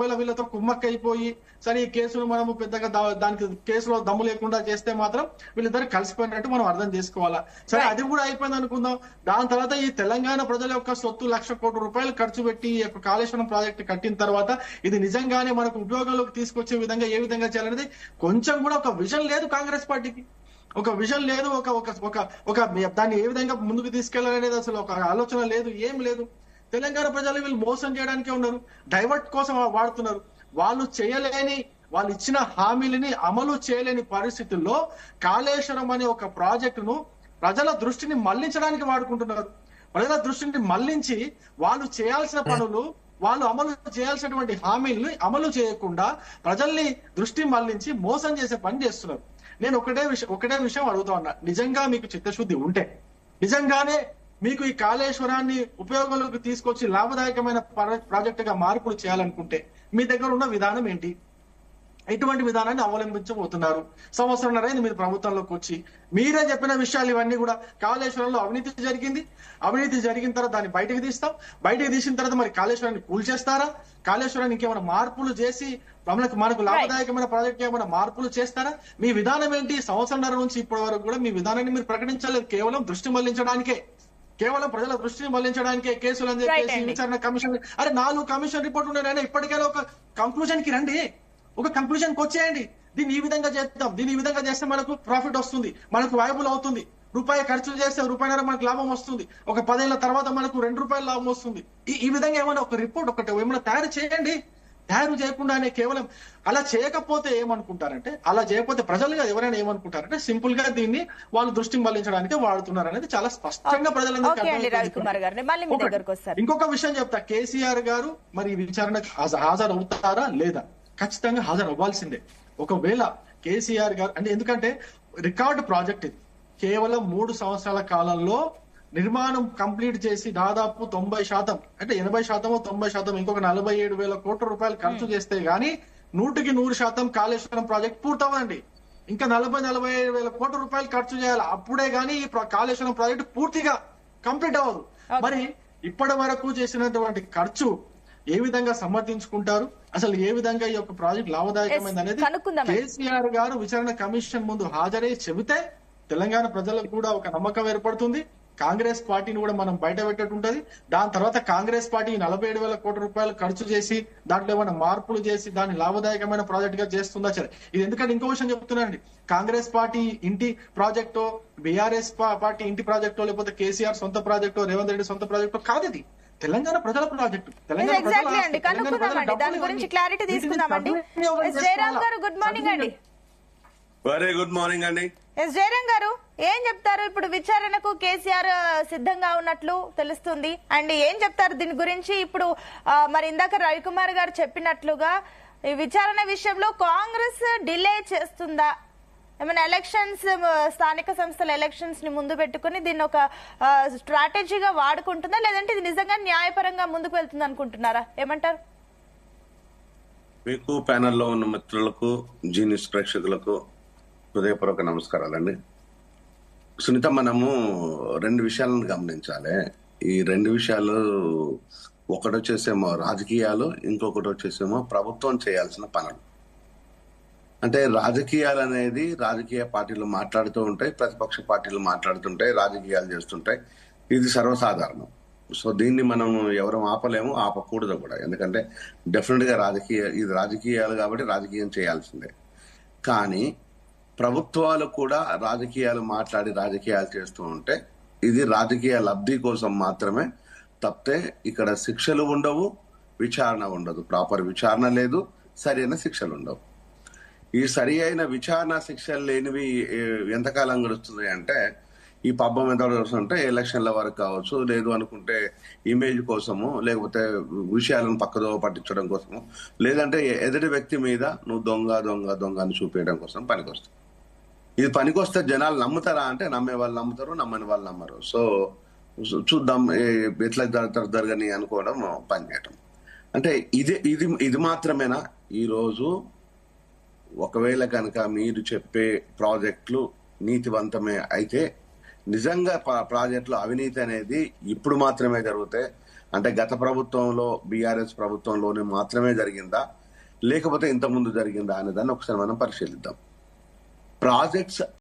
ఒకవేళ వీళ్ళతో కుమ్మక్కైపోయి సరే ఈ కేసును మనము పెద్దగా దానికి కేసులో దమ్ము లేకుండా చేస్తే మాత్రం వీళ్ళిద్దరు కలిసిపోయినట్టు మనం అర్థం చేసుకోవాలా. సరే అది కూడా అయిపోయింది అనుకుందాం. దాని తర్వాత ఈ తెలంగాణ ప్రజల యొక్క సొత్తు 1,00,000 కోట్ల రూపాయలు ఖర్చు పెట్టి ఈ యొక్క కాళేశ్వరం ప్రాజెక్టు కట్టిన తర్వాత ఇది నిజంగానే మనకు ఉపయోగంలోకి తీసుకొచ్చే విధంగా ఏ విధంగా చేయాలనేది కొంచెం కూడా ఒక విజన్ లేదు కాంగ్రెస్ పార్టీకి. ఒక విజన్ లేదు, ఒక ఒక ఒక ఒక దాన్ని ఏ విధంగా ముందుకు తీసుకెళ్లాలనేది అసలు ఒక ఆలోచన లేదు, ఏం లేదు. తెలంగాణ ప్రజలు వీళ్ళు మోసం చేయడానికే ఉన్నారు, డైవర్ట్ కోసం వాడుతున్నారు. వాళ్ళు చేయలేని, వాళ్ళు ఇచ్చిన హామీలని అమలు చేయలేని పరిస్థితుల్లో కాళేశ్వరం అనే ఒక ప్రాజెక్టును ప్రజల దృష్టిని మళ్లించడానికి వాడుకుంటున్నారు. ప్రజల దృష్టిని మళ్లించి వాళ్ళు చేయాల్సిన పనులు, వాళ్ళు అమలు చేయాల్సినటువంటి హామీల్ని అమలు చేయకుండా ప్రజల్ని దృష్టి మళ్లించి మోసం చేసే పని చేస్తున్నారు. నేను ఒకటే విషయం అడుగుతా ఉన్నా, నిజంగా మీకు చిత్తశుద్ధి ఉంటే, నిజంగానే మీకు ఈ కాళేశ్వరాన్ని ఉపయోగంలోకి తీసుకొచ్చి లాభదాయకమైన ప్రాజెక్టుగా మార్పులు చేయాలనుకుంటే మీ దగ్గర ఉన్న విధానం ఏంటి? ఎటువంటి విధానాన్ని అవలంబించబోతున్నారు? సంవత్సరంన్నరైంది మీరు ప్రభుత్వంలోకి వచ్చి, మీరే చెప్పిన విషయాలు ఇవన్నీ కూడా. కాళేశ్వరంలో అవినీతి జరిగింది, అవినీతి జరిగిన తర్వాత దాన్ని బయటకు తీస్తాం, బయటకు తీసిన తర్వాత మరి కాళేశ్వరాన్ని కూల్చేస్తారా? కాళేశ్వరానికి ఇంకేమైనా మార్పులు చేసి మనకు లాభదాయకమైన ప్రాజెక్ట్ ఏమైనా మార్పులు చేస్తారా? మీ విధానం ఏంటి? సంవత్సరంన్నర నుంచి ఇప్పటి వరకు కూడా మీ విధానాన్ని మీరు ప్రకటించలేదు. కేవలం దృష్టి మళ్లించడానికే, కేవలం ప్రజల దృష్టిని మళ్లించడానికే కేసులు అని చెప్పేసి విచారణ కమిషన్, అరే 4 కమిషన్ రిపోర్ట్లు ఉన్నాయని ఇప్పటికైనా ఒక కంక్లూజన్ కి రండి, ఒక కంక్లూజన్ కి వచ్చేయండి. దీన్ని ఈ విధంగా చేద్దాం, దీన్ని ఈ విధంగా చేస్తే మనకు ప్రాఫిట్ వస్తుంది, మనకు వైబుల్ అవుతుంది. రూపాయి ఖర్చు చేస్తే రూపాయిన్నర మనకు లాభం వస్తుంది, ఒక 10 ఏళ్ల తర్వాత మనకు 2 రూపాయలు లాభం వస్తుంది. ఈ విధంగా ఏమైనా ఒక రిపోర్ట్ ఒకటి ఏమైనా తయారు చేయండి. తయారు చేయకుండానే కేవలం అలా చేయకపోతే ఏమనుకుంటారంటే, అలా చేయకపోతే ప్రజలుగా ఎవరైనా ఏమనుకుంటారంటే సింపుల్ గా దీన్ని వాళ్ళు దృష్టిని మళ్లించడానికి వాడుతున్నారు అనేది చాలా స్పష్టంగా ప్రజలందరికీ. ఇంకొక విషయం చెప్తా, కేసీఆర్ గారు మరి విచారణకు హాజరు అవుతారా లేదా? ఖచ్చితంగా హాజరు అవ్వాల్సిందే. ఒకవేళ కేసీఆర్ గారు అంటే, ఎందుకంటే రికార్డు ప్రాజెక్ట్ ఇది, కేవలం 3 సంవత్సరాల కాలంలో నిర్మాణం కంప్లీట్ చేసి దాదాపు 90% అంటే 80% 90% ఇంకొక 47,000 కోట్ల రూపాయలు ఖర్చు చేస్తే గానీ 100% కాళేశ్వరం ప్రాజెక్ట్ పూర్తవ్వండి. ఇంకా 45,000 కోట్ల రూపాయలు ఖర్చు చేయాలి, అప్పుడే గానీ ఈ కాళేశ్వరం ప్రాజెక్టు పూర్తిగా కంప్లీట్ అవ్వదు. మరి ఇప్పటి వరకు చేసినటువంటి ఖర్చు ఏ విధంగా సమర్థించుకుంటారు? అసలు ఏ విధంగా ఈ యొక్క ప్రాజెక్ట్ లాభదాయకమైంది అనేది కేసీఆర్ గారు విచారణ కమిషన్ ముందు హాజరై చెబితే తెలంగాణ ప్రజలకు కూడా ఒక నమ్మకం ఏర్పడుతుంది. కాంగ్రెస్ పార్టీని కూడా మనం బయట పెట్టేట్టుంటది. దాని తర్వాత కాంగ్రెస్ పార్టీ 47,000 కోట్ల రూపాయలు ఖర్చు చేసి దాంట్లో ఏమైనా మార్పులు చేసి దాన్ని లాభదాయకమైన ప్రాజెక్ట్ గా చేస్తుందా? సరే, ఇది ఎందుకంటే ఇంకో విషయం చెప్తున్నానండి, కాంగ్రెస్ పార్టీ ఇంటి ప్రాజెక్టో, బీఆర్ఎస్ పార్టీ ఇంటి ప్రాజెక్టో, లేకపోతే కేసీఆర్ సొంత ప్రాజెక్టో, రేవంత్ రెడ్డి సొంత ప్రాజెక్టో కాదు. ఇది తెలంగాణ ప్రజల ప్రాజెక్టు. వెరీ గుడ్ మార్నింగ్ అండి. ఎస్ జయరాం గారు, ఏం చెప్తారు? ఇప్పుడు విచారణకు కేసీఆర్ సిద్ధంగా ఉన్నట్లు తెలుస్తుంది, అండ్ ఏం చెప్తారు దీని గురించి? ఇప్పుడు మరి ఇందాక రవికుమార్ గారు చెప్పినట్లుగా ఈ విచారణ విషయంలో కాంగ్రెస్ డిలే చేస్తుందా? ఏమైనా ఎలక్షన్స్, స్థానిక సంస్థల ఎలక్షన్స్ ని ముందు పెట్టుకుని దీన్ని ఒక స్ట్రాటజీగా వాడుకుంటుందా, లేదంటే ఇది నిజంగా న్యాయపరంగా ముందుకు వెళ్తుంది అనుకుంటున్నారా? ఏమంటారు? మీకు ప్యానెల్లో ఉన్న మిత్రులకు, జీనియస్ ప్రేక్షకులకు హృదయపూర్వక నమస్కారాలండి. సునీత, మనము 2 విషయాలను గమనించాలి. ఈ 2 విషయాలు, ఒకటి వచ్చేసేమో రాజకీయాలు, ఇంకొకటి వచ్చేసేమో ప్రభుత్వం చేయాల్సిన పనులు. అంటే రాజకీయాలు అనేది రాజకీయ పార్టీలు మాట్లాడుతూ ఉంటాయి, ప్రతిపక్ష పార్టీలు మాట్లాడుతుంటాయి, రాజకీయాలు చేస్తుంటాయి. ఇది సర్వసాధారణం. సో దీన్ని మనం ఎవరు ఆపలేము, ఆపకూడదు కూడా. ఎందుకంటే డెఫినెట్ గా ఇది రాజకీయాలు కాబట్టి రాజకీయం చేయాల్సిందే. కానీ ప్రభుత్వాలు కూడా రాజకీయాలు మాట్లాడి రాజకీయాలు చేస్తూ ఉంటే ఇది రాజకీయ లబ్ధి కోసం మాత్రమే తప్పితే ఇక్కడ శిక్షలు ఉండవు, విచారణ ఉండదు. ప్రాపర్ విచారణ లేదు, సరైన శిక్షలు ఉండవు. ఈ సరి అయిన విచారణ శిక్షలు లేనివి ఎంతకాలం గడుస్తుంది అంటే, ఈ పబ్బం ఎంత అంటే ఎలక్షన్ల వరకు కావచ్చు, లేదు అనుకుంటే ఇమేజ్ కోసము, లేకపోతే విషయాలను పక్కదో పట్టించడం కోసము, లేదంటే ఎదుటి వ్యక్తి మీద నువ్వు దొంగ దొంగ దొంగ అని చూపించడం కోసం పనికొస్తుంది. ఇది పనికొస్తే జనాలు నమ్ముతారా అంటే, నమ్మే వాళ్ళు నమ్ముతారు, నమ్మని వాళ్ళు నమ్మరు. సో చూద్దాం ఎట్లా జరగని అనుకోవడం, పనిచేయటం. అంటే ఇది మాత్రమేనా? ఈరోజు ఒకవేళ కనుక మీరు చెప్పే ప్రాజెక్టులు నీతివంతమే అయితే, నిజంగా ప్రాజెక్టులో అవినీతి అనేది ఇప్పుడు మాత్రమే జరిగితే అంటే గత ప్రభుత్వంలో బీఆర్ఎస్ ప్రభుత్వంలోనే మాత్రమే జరిగిందా లేకపోతే ఇంతకుముందు జరిగిందా అనే దాన్ని ఒకసారి మనం పరిశీలిద్దాం. ప్రాజెక్ట్స్